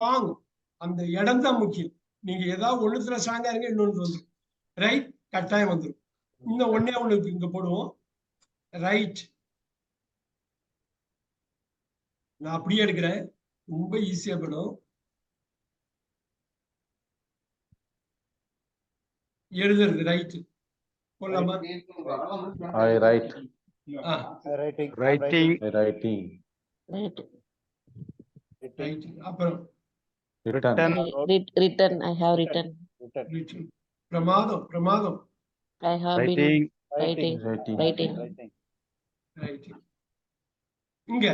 Strong. அந்த இடம் தான் முக்கியம். நீங்க ஏதாவது ஒண்ணுத்துல ஸ்ட்ராங்கா இருங்க, இன்னொன்று வந்துடும். ரைட் கட்டாயம் வந்துடும். இன்னும் ஒன்னே ஒண்ணு இங்க போடுவோம். ரைட். நான் அப்படியே எடுக்கிறேன். ரொம்ப ஈஸியா படும். எழுதுறது ரைட் போடலாமா? I write. Writing. Writing. Writing. Right. அப்புறம் Written. Written. I have written. written. பிரமாதம் பிரமாதம். I have been Writing. writing. Writing. Writing. Right. இங்க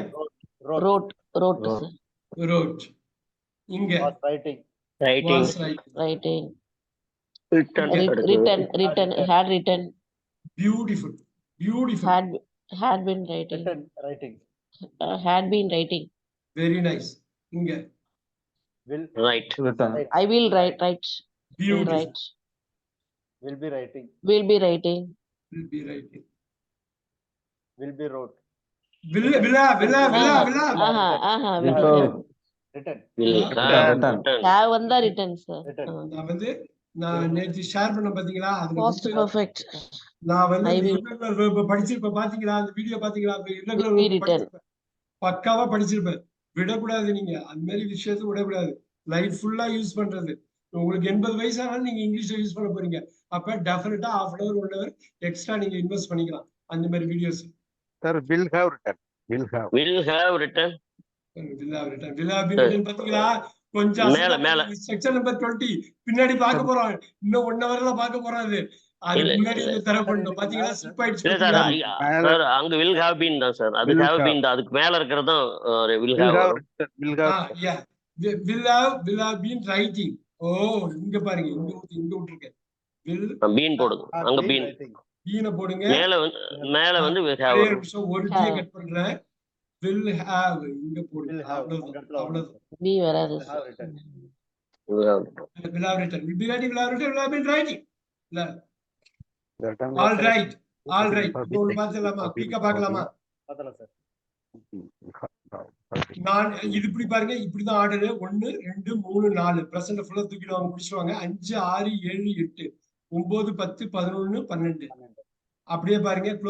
Wrote. Wrote. Sir. wrote. இங்க Writing. was right. Writing. Written. Written. Had written. Beautiful. Beautiful. Had been writing. Writing. Had been writing. Very nice. இங்க Will. Right. Written. I will write. Will beautiful. write. Will be writing. Will be writing. Will be writing. Will be wrote. Will Will Written. Written. have வந்தா written sir. Written. நான் நேற்று share பண்ண பாத்தீங்களா? Past perfect. நான் I will. படிச்சிருப்பேன் பாத்தீங்களா? அந்த video பாத்தீங்களா? Will be written. பக்காவா படிச்சிருப்பேன். விடக்கூடாது. நீங்க அந்த மாதிரி விஷயத்த விடக்கூடாது. லைஃப் ஃபுல்லா யூஸ் பண்றது. உங்களுக்கு 80 வயசானாலும் நீங்க இங்கிலீஷ்ல யூஸ் பண்ண போறீங்க. அப்ப டெஃபினட்டா ½ hour 1 hour எக்ஸ்ட்ரா நீங்க இன்வெஸ்ட் பண்ணிக்கலாம் அந்த மாதிரி videos. Sir, will have written. Will have. Will have written. பாத்தீங்களா? கொஞ்சம் மேல. செக்ஷன் நம்பர் 20 பின்னாடி பார்க்க போறோம். இன்னும் 1 hourல பார்க்க போறோம். அது முன்னாடி தர பண்ணோம். பாத்தீங்களா? ஸ்லிப் ஆயிடுச்சு. சார் அங்க will have been தான் சார். அது have been தான். அதுக்கு மேல இருக்கிறது தான் will have. Will have. Yeah. will have been writing. ஓ இங்க பாருங்க. இங்க விட்டுருக்கேன். will பீன் போடுங்க. அங்க பீன். பீன போடுங்க. மேல வந்து will have. ஒரு டீ கட் பண்றேன். will have இங்க போடுங்க. அவ்வளவுதான். Be வராது. Will have written. Will be writing. Will have been writing. Written. All right. இப்போ பாத்தலாமா? குயிக்கா பார்க்கலாமா? பார்த்தலாம் சார். நான் இது இப்படி பாருங்க. இப்படிதான் ஆர்டர். 1 2 3 4 பிரசன்ட் ஃபுல்லா தூக்கிடுவாங்க, முடிச்சுவாங்க. 5 6 7 8 9 10 11 12 அப்படியே பாருங்க.